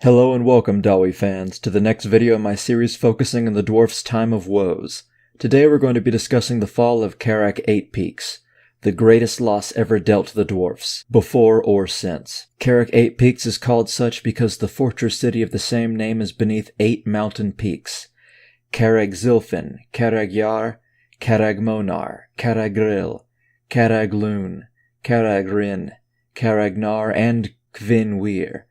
Hello and welcome, Dawi fans, to the next video in my series focusing on the dwarfs' time of woes. Today we're going to be discussing the fall of Karak 8 Peaks, the greatest loss ever dealt to the dwarfs, before or since. Karak 8 Peaks is called such because the fortress city of the same name is beneath 8 mountain peaks. Carag Zilfin, Carag Yar, Carag Monar, Carag Ril, Carag Lun, Carag Rin, Carag Nar, and Kvin Weir.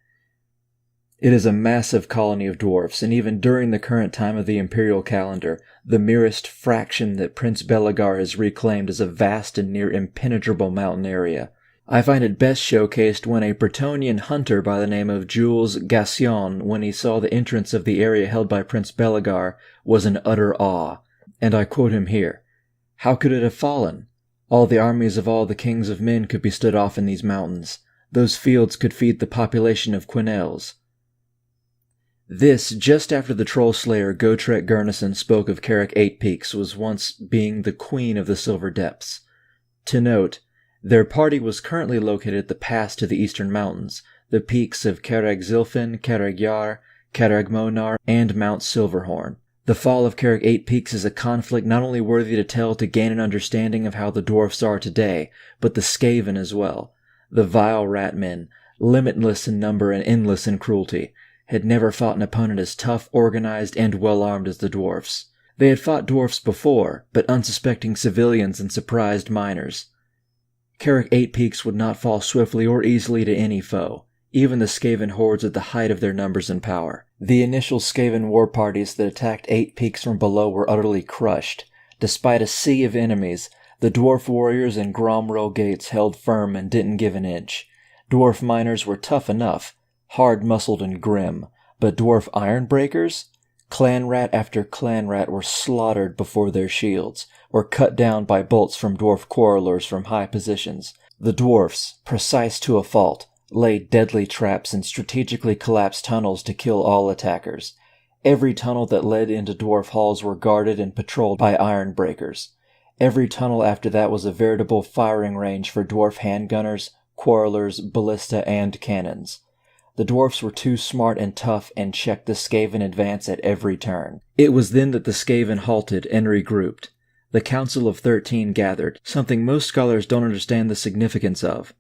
It is a massive colony of dwarfs, and even during the current time of the imperial calendar, the merest fraction that Prince Belegar has reclaimed is a vast and near impenetrable mountain area. I find it best showcased when a Bretonnian hunter by the name of Jules Gassion, when he saw the entrance of the area held by Prince Belegar, was in utter awe. And I quote him here, "How could it have fallen? All the armies of all the kings of men could be stood off in these mountains. Those fields could feed the population of Quinelles." This, just after the troll slayer Gotrek Gurnison spoke of Karak 8 Peaks was once being the queen of the Silver Depths. To note, their party was currently located at the pass to the eastern mountains, the peaks of Carag Zilfin, Carag Yar, Carag Monar, and Mount Silverhorn. The fall of Karak 8 Peaks is a conflict not only worthy to tell to gain an understanding of how the dwarfs are today, but the Skaven as well. The vile rat men, limitless in number and endless in cruelty, had never fought an opponent as tough, organized, and well-armed as the dwarfs. They had fought dwarfs before, but unsuspecting civilians and surprised miners. Karak 8 Peaks would not fall swiftly or easily to any foe, even the Skaven hordes at the height of their numbers and power. The initial Skaven war parties that attacked 8 Peaks from below were utterly crushed. Despite a sea of enemies, the dwarf warriors and Gromrow gates held firm and didn't give an inch. Dwarf miners were tough enough, hard-muscled and grim, but dwarf ironbreakers? Clan rat after clan rat were slaughtered before their shields, or cut down by bolts from dwarf quarrelers from high positions. The dwarfs, precise to a fault, laid deadly traps and strategically collapsed tunnels to kill all attackers. Every tunnel that led into dwarf halls were guarded and patrolled by ironbreakers. Every tunnel after that was a veritable firing range for dwarf handgunners, quarrelers, ballista, and cannons. The dwarfs were too smart and tough and checked the Skaven advance at every turn. It was then that the Skaven halted and regrouped. The Council of 13 gathered, something most scholars don't understand the significance of.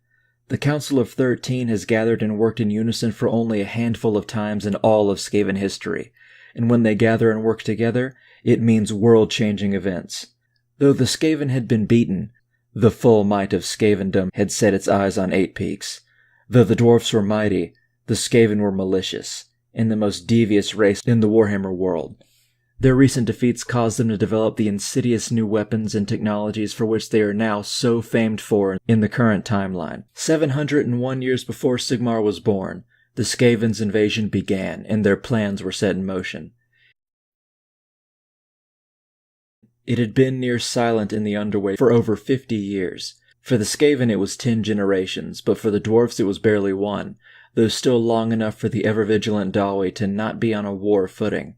The Council of 13 has gathered and worked in unison for only a handful of times in all of Skaven history, and when they gather and work together, it means world-changing events. Though the Skaven had been beaten, the full might of Skavendom had set its eyes on 8 Peaks. Though the dwarfs were mighty, the Skaven were malicious, and the most devious race in the Warhammer world. Their recent defeats caused them to develop the insidious new weapons and technologies for which they are now so famed for in the current timeline. 701 years before Sigmar was born, the Skaven's invasion began, and their plans were set in motion. It had been near silent in the Underway for over 50 years. For the Skaven it was 10 generations, but for the dwarfs it was barely one, though still long enough for the ever-vigilant Dawi to not be on a war footing.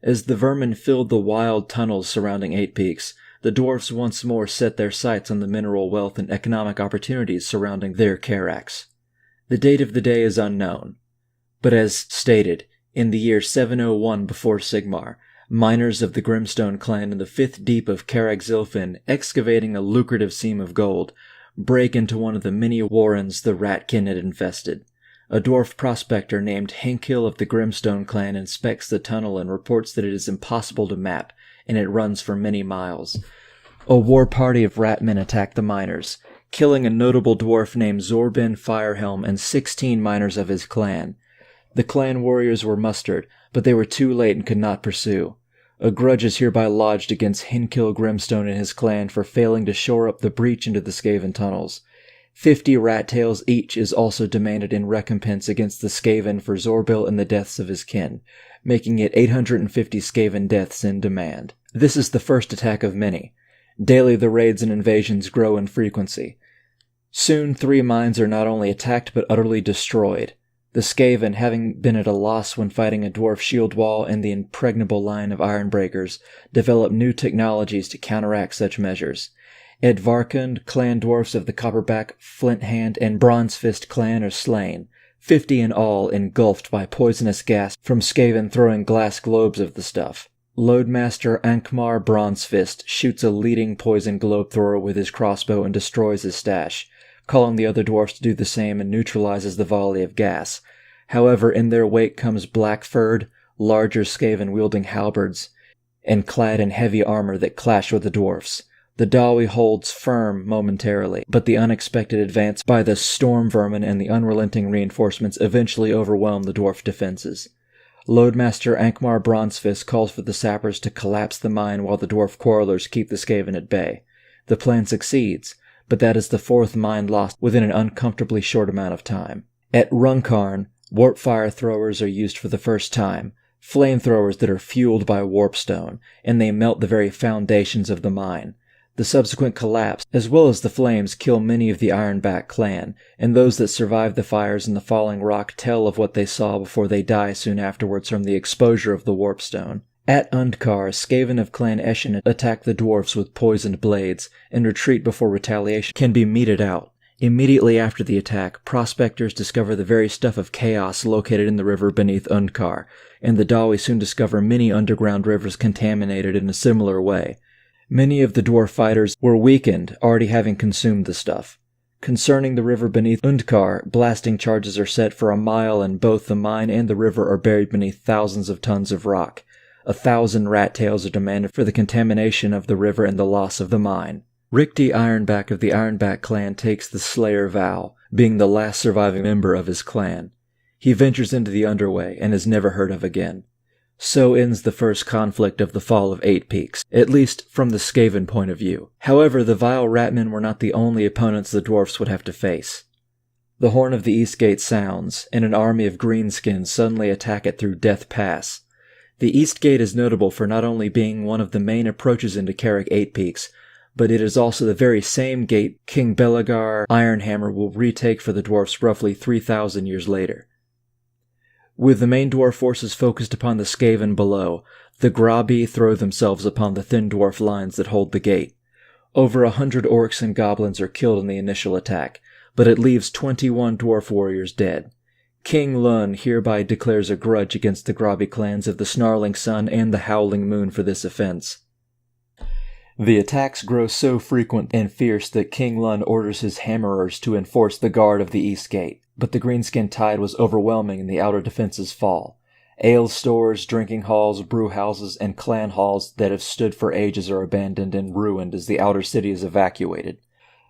As the vermin filled the wild tunnels surrounding 8 Peaks, the dwarfs once more set their sights on the mineral wealth and economic opportunities surrounding their Karaks. The date of the day is unknown, but as stated, in the year 701 before Sigmar, miners of the Grimstone clan in the 5th Deep of Carag Zilfin, excavating a lucrative seam of gold, break into one of the many warrens the Ratkin had infested. A dwarf prospector named Henkil of the Grimstone clan inspects the tunnel and reports that it is impossible to map, and it runs for many miles. A war party of ratmen attack the miners, killing a notable dwarf named Zorbin Firehelm and 16 miners of his clan. The clan warriors were mustered, but they were too late and could not pursue. A grudge is hereby lodged against Henkil Grimstone and his clan for failing to shore up the breach into the Skaven tunnels. 50 rat tails each is also demanded in recompense against the Skaven for Zorbil and the deaths of his kin, making it 850 Skaven deaths in demand. This is the first attack of many. Daily the raids and invasions grow in frequency. Soon 3 mines are not only attacked but utterly destroyed. The Skaven, having been at a loss when fighting a dwarf shield wall and the impregnable line of ironbreakers, develop new technologies to counteract such measures. Edvarkund, clan dwarfs of the Copperback, Flint Hand, and Bronze Fist clan are slain. 50 in all engulfed by poisonous gas from Skaven throwing glass globes of the stuff. Loadmaster Ankmar Bronzefist shoots a leading poison globe thrower with his crossbow and destroys his stash, calling the other dwarfs to do the same and neutralizes the volley of gas. However, in their wake comes black-furred, larger Skaven wielding halberds and clad in heavy armor that clash with the dwarfs. The Dawi holds firm momentarily, but the unexpected advance by the storm vermin and the unrelenting reinforcements eventually overwhelm the dwarf defenses. Loadmaster Ankmar Bronzefist calls for the sappers to collapse the mine while the dwarf quarrelers keep the Skaven at bay. The plan succeeds, but that is the fourth mine lost within an uncomfortably short amount of time. At Runkarn, warp fire throwers are used for the first time, flamethrowers that are fueled by warpstone, and they melt the very foundations of the mine. The subsequent collapse, as well as the flames, kill many of the Ironback clan, and those that survive the fires and the falling rock tell of what they saw before they die soon afterwards from the exposure of the warpstone. At Undkar, Skaven of Clan Eshin attack the dwarfs with poisoned blades, and retreat before retaliation can be meted out. Immediately after the attack, prospectors discover the very stuff of chaos located in the river beneath Undkar, and the Dawi soon discover many underground rivers contaminated in a similar way. Many of the dwarf fighters were weakened, already having consumed the stuff. Concerning the river beneath Undkar, blasting charges are set for a mile, and both the mine and the river are buried beneath thousands of tons of rock. 1,000 rat tails are demanded for the contamination of the river and the loss of the mine. Rikti Ironback of the Ironback clan takes the Slayer vow, being the last surviving member of his clan. He ventures into the Underway and is never heard of again. So ends the first conflict of the Fall of Eight Peaks, at least from the Skaven point of view. However, the vile ratmen were not the only opponents the dwarfs would have to face. The horn of the East Gate sounds, and an army of greenskins suddenly attack it through Death Pass. The East Gate is notable for not only being one of the main approaches into Carrick Eight Peaks, but it is also the very same gate King Belegar Ironhammer will retake for the dwarfs roughly 3,000 years later. With the main dwarf forces focused upon the Skaven below, the Grabi throw themselves upon the thin dwarf lines that hold the gate. Over 100 orcs and goblins are killed in the initial attack, but it leaves 21 dwarf warriors dead. King Lun hereby declares a grudge against the Grabi clans of the Snarling Sun and the Howling Moon for this offense. The attacks grow so frequent and fierce that King Lun orders his hammerers to enforce the guard of the East Gate, but the greenskin tide was overwhelming and the outer defenses fall. Ale stores, drinking halls, brew houses, and clan halls that have stood for ages are abandoned and ruined as the outer city is evacuated.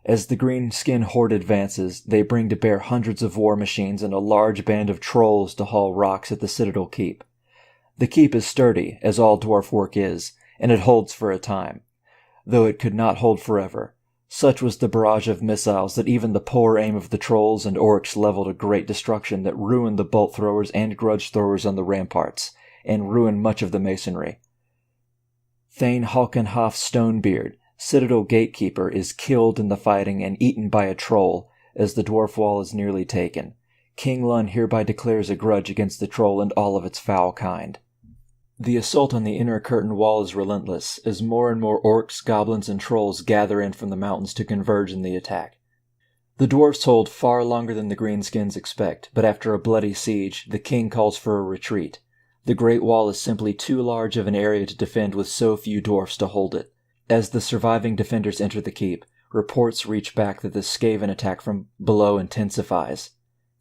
As the greenskin horde advances, they bring to bear hundreds of war machines and a large band of trolls to haul rocks at the Citadel Keep. The keep is sturdy, as all dwarf work is, and it holds for a time, though it could not hold forever. Such was the barrage of missiles that even the poor aim of the trolls and orcs leveled a great destruction that ruined the bolt throwers and grudge throwers on the ramparts, and ruined much of the masonry. Thane Halkenhoff Stonebeard, Citadel Gatekeeper, is killed in the fighting and eaten by a troll as the dwarf wall is nearly taken. King Lun hereby declares a grudge against the troll and all of its foul kind. The assault on the inner curtain wall is relentless, as more and more orcs, goblins, and trolls gather in from the mountains to converge in the attack. The dwarfs hold far longer than the greenskins expect, but after a bloody siege, the king calls for a retreat. The Great Wall is simply too large of an area to defend with so few dwarfs to hold it. As the surviving defenders enter the keep, reports reach back that the Skaven attack from below intensifies.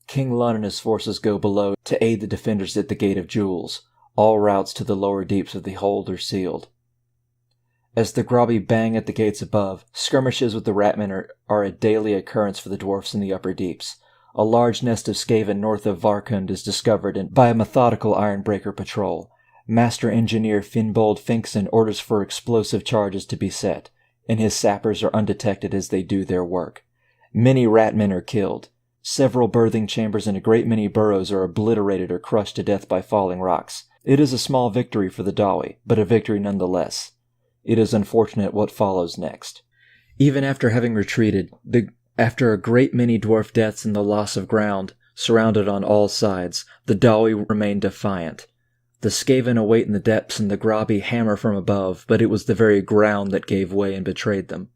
King Lun and his forces go below to aid the defenders at the Gate of Jewels. All routes to the lower deeps of the hold are sealed. As the Grabi bang at the gates above, skirmishes with the Ratmen are a daily occurrence for the dwarfs in the upper deeps. A large nest of Skaven north of Varkund is discovered by a methodical Ironbreaker patrol. Master Engineer Finnbold Finkson orders for explosive charges to be set, and his sappers are undetected as they do their work. Many Ratmen are killed. Several birthing chambers and a great many burrows are obliterated or crushed to death by falling rocks. It is a small victory for the Dawi, but a victory nonetheless. It is unfortunate what follows next. Even after having retreated, after a great many dwarf deaths and the loss of ground, surrounded on all sides, the Dawi remain defiant. The Skaven await in the depths and the Grabi hammer from above, but it was the very ground that gave way and betrayed them.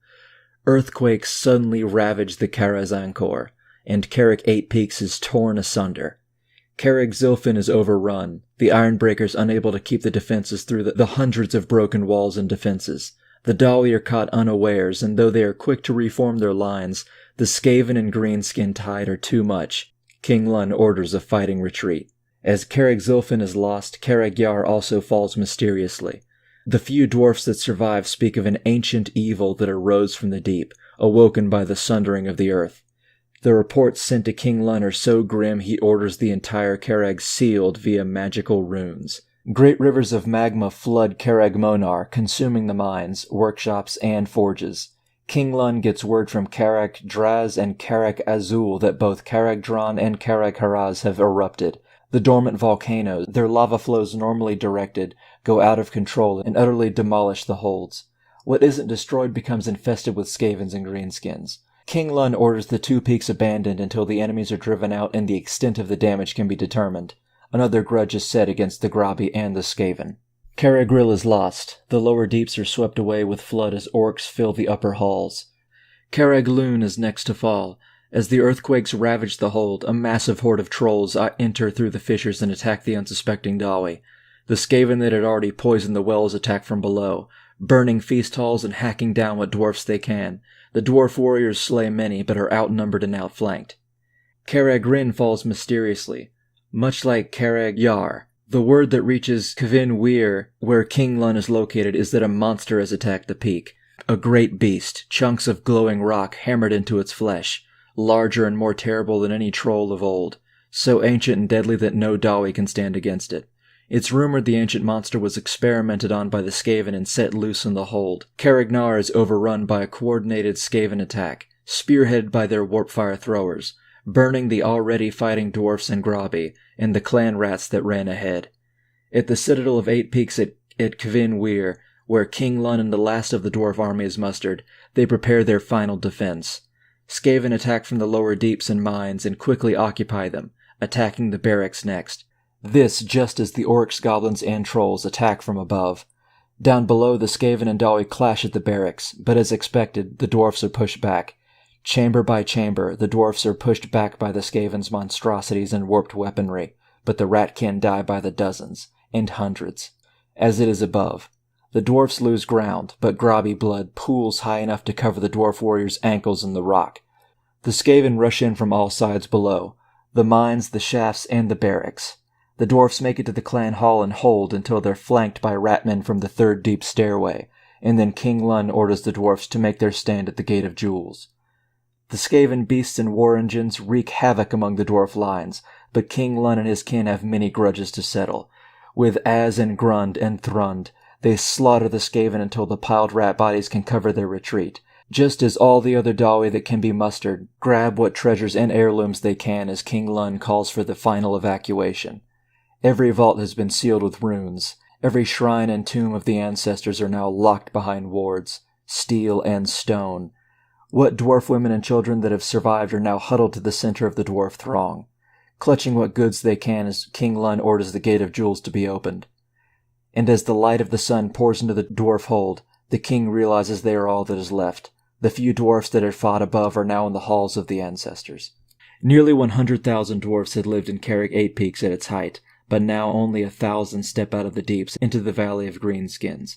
Earthquakes suddenly ravaged the Karazankor, and Carrick 8 Peaks is torn asunder. Carrick Zilfin is overrun, the Ironbreakers unable to keep the defenses through the hundreds of broken walls and defenses. The Dawi are caught unawares, and though they are quick to reform their lines, the Skaven and Greenskin tide are too much. King Lun orders a fighting retreat. As Carrick Zilfin is lost, Carrick Yar also falls mysteriously. The few dwarfs that survive speak of an ancient evil that arose from the deep, awoken by the sundering of the earth. The reports sent to King Lun are so grim he orders the entire Carreg sealed via magical runes. Great rivers of magma flood Carreg Monar, consuming the mines, workshops, and forges. King Lun gets word from Carreg Draz and Carreg Azul that both Carreg Dran and Carreg Haraz have erupted. The dormant volcanoes, their lava flows normally directed, go out of control and utterly demolish the holds. What isn't destroyed becomes infested with Skavens and Greenskins. King Lun orders the 2 peaks abandoned until the enemies are driven out and the extent of the damage can be determined. Another grudge is set against the Grobby and the Skaven. Carragril is lost. The lower deeps are swept away with flood as orcs fill the upper halls. Carreg Lun is next to fall. As the earthquakes ravage the hold, a massive horde of trolls enter through the fissures and attack the unsuspecting Dawi. The Skaven that had already poisoned the wells attack from below, burning feast halls and hacking down what dwarfs they can. The dwarf warriors slay many, but are outnumbered and outflanked. Carreg Rin falls mysteriously, much like Carreg Yar. The word that reaches Kvin Weir, where King Lun is located, is that a monster has attacked the peak. A great beast, chunks of glowing rock hammered into its flesh, larger and more terrible than any troll of old, so ancient and deadly that no Dawi can stand against it. It's rumored the ancient monster was experimented on by the Skaven and set loose in the hold. Carragnar is overrun by a coordinated Skaven attack, spearheaded by their warpfire throwers, burning the already fighting dwarfs and Grobby, and the clan rats that ran ahead. At the citadel of 8 Peaks at Kvin Weir, where King Lun and the last of the dwarf army is mustered, they prepare their final defense. Skaven attack from the lower deeps and mines and quickly occupy them, attacking the barracks next. This just as the orcs, goblins, and trolls attack from above. Down below, the Skaven and Dawi clash at the barracks, but as expected, the dwarfs are pushed back. Chamber by chamber, the dwarfs are pushed back by the Skaven's monstrosities and warped weaponry, but the ratkin die by the dozens, and hundreds. As it is above, the dwarfs lose ground, but Grobby blood pools high enough to cover the dwarf warriors' ankles in the rock. The Skaven rush in from all sides below, the mines, the shafts, and the barracks. The dwarfs make it to the clan hall and hold until they're flanked by ratmen from the 3rd deep stairway, and then King Lun orders the dwarfs to make their stand at the Gate of Jewels. The Skaven beasts and war engines wreak havoc among the dwarf lines, but King Lun and his kin have many grudges to settle. With Az and Grund and Thrund, they slaughter the Skaven until the piled rat bodies can cover their retreat, just as all the other Dawi that can be mustered grab what treasures and heirlooms they can as King Lun calls for the final evacuation. Every vault has been sealed with runes. Every shrine and tomb of the ancestors are now locked behind wards, steel and stone. What dwarf women and children that have survived are now huddled to the center of the dwarf throng, clutching what goods they can as King Lun orders the Gate of Jewels to be opened. And as the light of the sun pours into the dwarf hold, the king realizes they are all that is left. The few dwarfs that had fought above are now in the halls of the ancestors. Nearly 100,000 dwarfs had lived in Carrick 8 Peaks at its height, but now only 1,000 step out of the deeps into the Valley of Greenskins.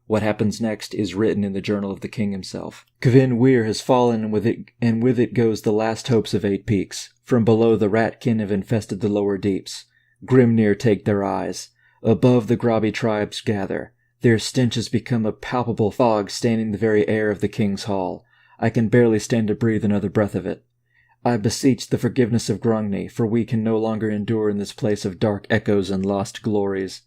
What happens next is written in the journal of the king himself. Kvin Weir has fallen, and with it goes the last hopes of 8 Peaks. From below, the ratkin have infested the lower deeps. Grimnir take their eyes. Above, the Grobby tribes gather. Their stench has become a palpable fog staining the very air of the king's hall. I can barely stand to breathe another breath of it. I beseech the forgiveness of Grungni, for we can no longer endure in this place of dark echoes and lost glories.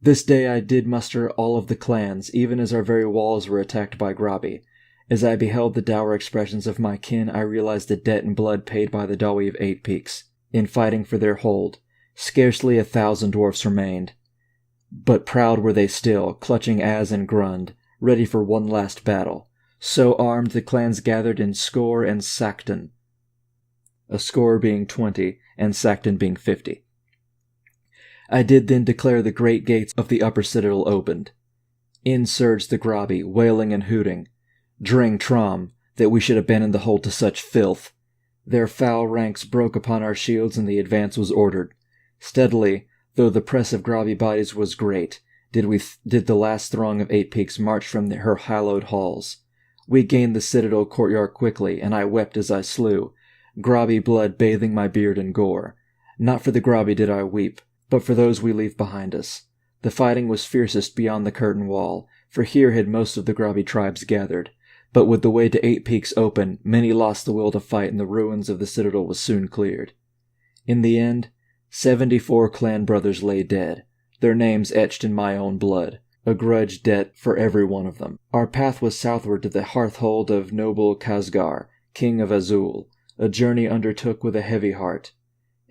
This day I did muster all of the clans, even as our very walls were attacked by Grobby. As I beheld the dour expressions of my kin, I realized the debt and blood paid by the Dawi of 8 Peaks, in fighting for their hold. Scarcely 1,000 dwarfs remained. But proud were they still, clutching Az and Grund, ready for one last battle. So armed, the clans gathered in Skor and Sakton, a score being 20, and Sakton being 50. I did then declare the great gates of the upper citadel opened. In surged the Grobby, wailing and hooting. Dring Trom, that we should abandon the hold to such filth. Their foul ranks broke upon our shields, and the advance was ordered. Steadily, though the press of grobby bodies was great, did the last throng of Eight Peaks march from her hallowed halls. We gained the citadel courtyard quickly, and I wept as I slew, grobby blood bathing my beard in gore. Not for the grobby did I weep, but for those we leave behind us. The fighting was fiercest beyond the curtain wall, for here had most of the grobby tribes gathered. But with the way to Eight Peaks open, many lost the will to fight, and the ruins of the citadel was soon cleared. In the end, 74 clan brothers lay dead, their names etched in my own blood, a grudge debt for every one of them. Our path was southward to the hearthhold of noble Khazgar, king of Azul, a journey undertook with a heavy heart.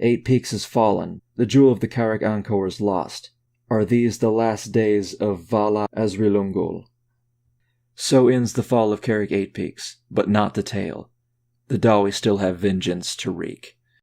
8 Peaks is fallen, the jewel of the Carrick Angkor is lost. Are these the last days of Vala Azrilungul? So ends the fall of Carrick 8 Peaks, but not the tale. The Dawi still have vengeance to wreak.